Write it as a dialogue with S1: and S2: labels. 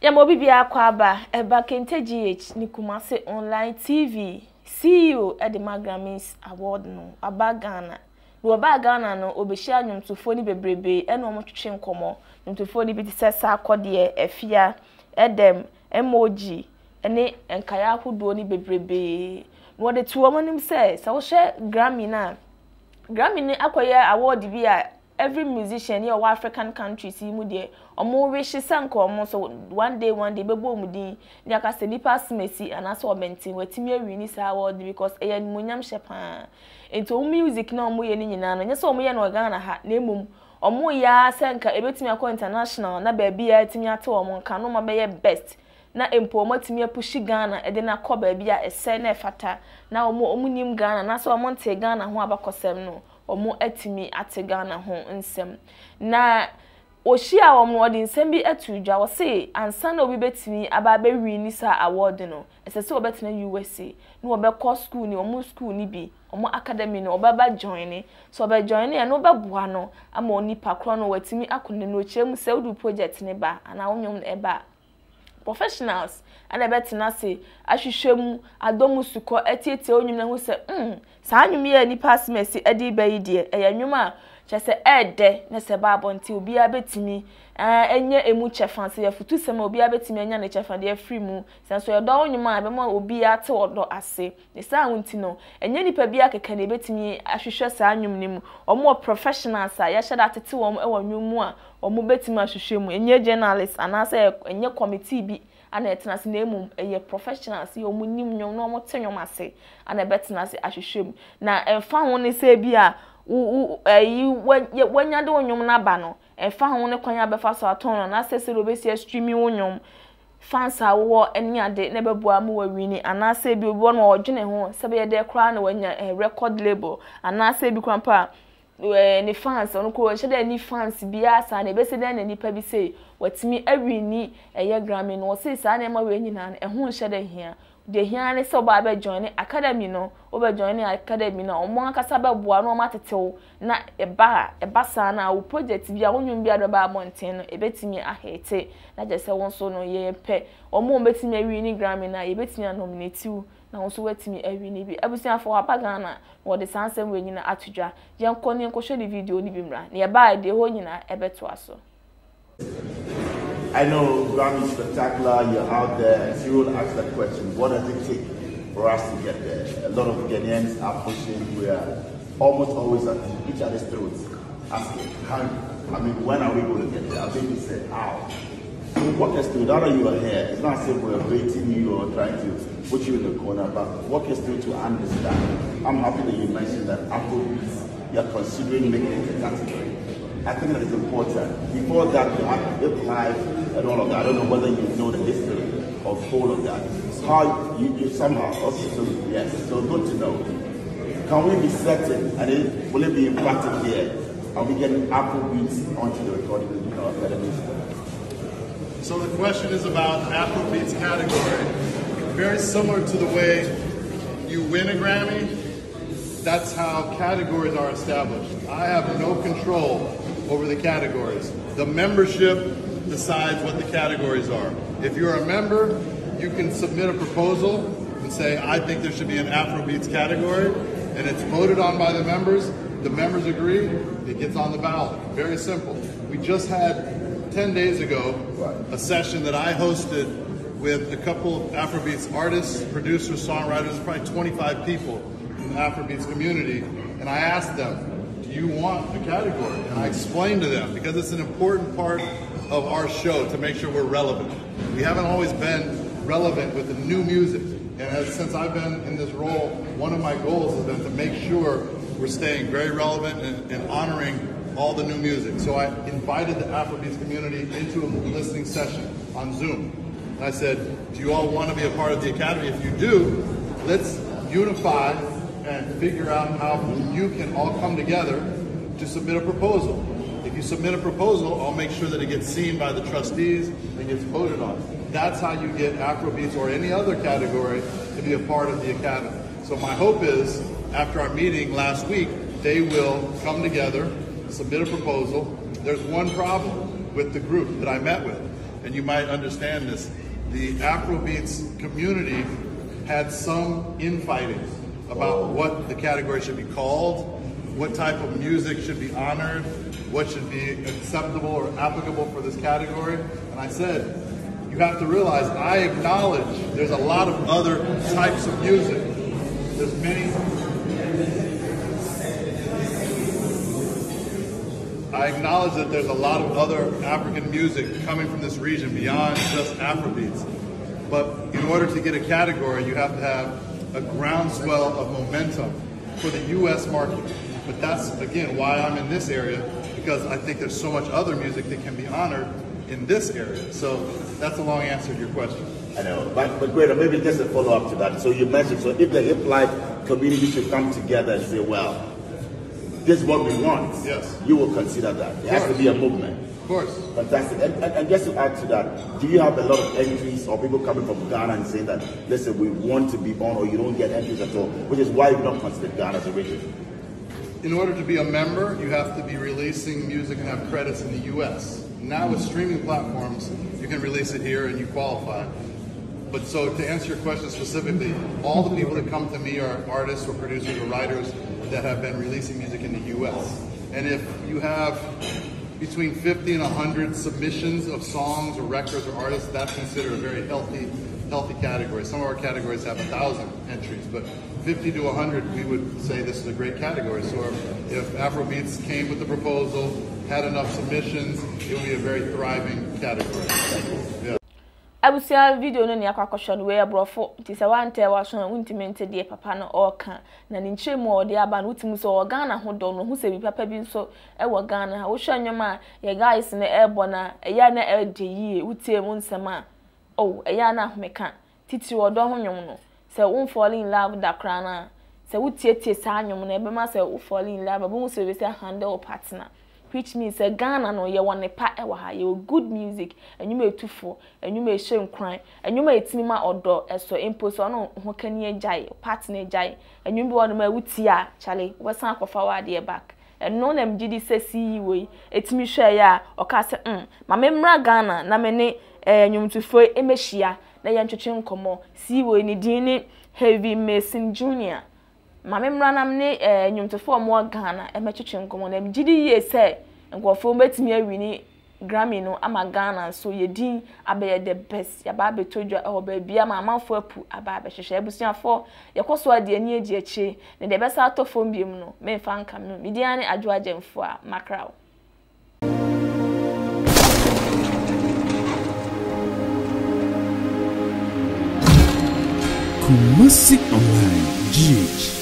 S1: Yamobi bia kwaba eba Kente GH ni Kumasi online TV CEO at the Grammys award no aba Ghana no aba Ghana no obehia nwomtofo ni bebrebe eno omotwetwe nkomo nwomtofo ni biti sesa akode efia edem emoji ene enkaya ahodo ni bebrebe no de tuo monim se wo hye Grammy ni akoye award bi a every musician here of African countries mu de omo wish sanko omo so one day bebo mudi ni aka se nipa smesi anaso obenti watimi awini sa award because eya munyam shepa ento music na omo ye ni nyina no nyese omo ye na Ghana ha na emum omo ya senka ebetimi akọ international na ba bia timi ate omo nka no ma be best na empo omo timi apushi Ghana ede na akọ ba bia ese na efata na omo nim Ghana na so omo nte Ghana ho abakosem no omo atimi ate Ghana ho nsem na ohia omo odi nsem bi atudwa wo se ansa na obi betimi aba be win sa award no esese obetena USA na obekọ school ni omo school ni bi omo academy no obaba join so oba join e no beboa no ama oni pakro no watimi akone no chemu se udu project ne ba ana onwom e ba professionals and ebetena se ahwehwem adomu suko etiete onwum na hu se saa nwum ye ni pass mercy edi bayi de eya nwum a chese ede na se ba abonti obi abetimi enye emu chefanse ya futu sema obi abetimi enya ne chefande ya free mu senso ye do onwum a be ma obi ate odo ase ne saa hunti no enye nipa bi akeka na ebetimi ahwehwe saa nwum ne mu omo professionals a ya hyeda atete wom e wo nwum mu a omo betimi ahwehwe mu enye journalists anase enye committee bi ana etena se na emum eye professionals ye omo nim nwom na omo te nwom ase ana betena se ahwehwe mu na emfa ho ne se bi a wanya de onwom na ba no efa ho ne kwanya befa so aton na sese obesi streaming onwom fans awo eni ade na bebua mu wawini anase bi obi no odwene ho sebe ye de kra na wanya record label anase bi kwampa ni fans onu ko hye ni fans bia sa na ebese de na nipa bi sei watimi awini eye Grammy no sei sa na ma we nyina ho hye de hia de hia ne so ba be join academy no oba join academy na omo akasa be boa no matetew na eba sa na wo project bia wonwum bia do ba mountain no ebetimi ahete na je se won so no ye pe omo betimi awini Grammy na ebetimi nominate na won so wetimi awini bi abusia for apa Ghana wo de sansem we nyina atudwa je nko ne nko hwe di video ni bi mra na ye ba de ho nyina ebeto aso.
S2: I know Grammy is spectacular, you're out there, and you will ask that question, what does it take for us to get there? A lot of Ghanaians are pushing, we are almost always at each other's throats, asking, how, I mean, when are we going to get there? I think we said, how? So walk us through, now that you are here, it's not as if we're rating you or trying to put you in the corner, but walk us through to understand. I'm happy that you mentioned that Afrobeats, you're considering making it a category. I think that is important. Before that, you have to live and all of that. I don't know whether you know the history of all of that. How you somehow, okay, so yes, so good to know. Can we be certain, and will it be impacted here? Are we getting Afrobeats onto the recording academy?
S3: So the question is about Afrobeats category. Very similar to the way you win a Grammy, that's how categories are established. I have no control over the categories. The membership decides what the categories are. If you're a member, you can submit a proposal and say, I think there should be an Afrobeats category, and it's voted on by the members agree, it gets on the ballot. Very simple. We just had 10 days ago a session that I hosted with a couple of Afrobeats artists, producers, songwriters, probably 25 people in the Afrobeats community, and I asked them, do you want a category? And I explained to them, because it's an important part of our show to make sure we're relevant. We haven't always been relevant with the new music. And since I've been in this role, one of my goals has been to make sure we're staying very relevant and honoring all the new music. So I invited the Afrobeats community into a listening session on Zoom. And I said, do you all want to be a part of the Academy? If you do, let's unify and figure out how you can all come together to submit a proposal. If you submit a proposal, I'll make sure that it gets seen by the trustees and gets voted on. That's how you get Afrobeats or any other category to be a part of the Academy. So my hope is, after our meeting last week, they will come together, submit a proposal. There's one problem with the group that I met with. and you might understand this, the Afrobeats community had some infighting about what the category should be called, what type of music should be honored, what should be acceptable or applicable for this category. And I said, you have to realize, I acknowledge there's a lot of other types of music. There's many. I acknowledge that there's a lot of other African music coming from this region beyond just Afrobeats. But in order to get a category, you have to have a groundswell of momentum for the U.S. market. But that's, again, why I'm in this area, because I think there's so much other music that can be honored in this area. So that's a long answer to your question.
S2: I know, but great, maybe just a follow-up to that. So you mentioned, so if the hip-life community should come together and say, well, this is what we want,
S3: yes,
S2: you will consider that. It has to be a movement.
S3: Of course.
S2: Fantastic. And just to add to that, do you have a lot of entries or people coming from Ghana and saying that, listen, we want to be on, or you don't get entries at all, which is why you don't consider Ghana as a region?
S3: In order to be a member, you have to be releasing music and have credits in the U.S. Now with streaming platforms, you can release it here and you qualify. But so to answer your question specifically, all the people that come to me are artists or producers or writers that have been releasing music in the U.S. And if you have between 50 and 100 submissions of songs or records or artists, that's considered a very healthy category. Some of our categories have 1,000 entries, but 50 to 100, we would say this is a great category. So if Afrobeats came with the proposal, had enough submissions, it would be a very thriving category. Yeah.
S1: I will see a video no near question where brofo. It is a one tell was on intimate dear papa no or can. Naninche more the aban utimus or Ghana who don't know who say papa being so ewa Ghana. I will show your man, your guys in the airborne, a yana air de uti munsama. Oh, a yana mekan. Titi or don't know. So won't fall in love with that crana. So would take Sanyum never must say fall in love, but won't service a handle partner. Which means a Ghana no you want a part you good music and you may too full and you may shame crime and you may tinima or door as so impose on who can ye jai partner jai and you be one of my wutia Charlie was some of our dear back and no them GD say see way it's me share ya or cast my memra Ghana na mene nyum to fo emeshia na yanchochim komo see way ni dini Harvey Mason Jr. Mama mranam ne nyumtofo mo Ghana e mechichi nkomo na mgidi ye se nkofo betimi awini Grammy no ama Ghana so ye din abe the best ya ba betodwa e ba bia ma amanfo apu aba abehhehye ebusuafo yekoso ade ani agi achi ne de besa atofo mbiem no memfa nka me midiane adwoagemfo a makraw
S4: Kumasi online GH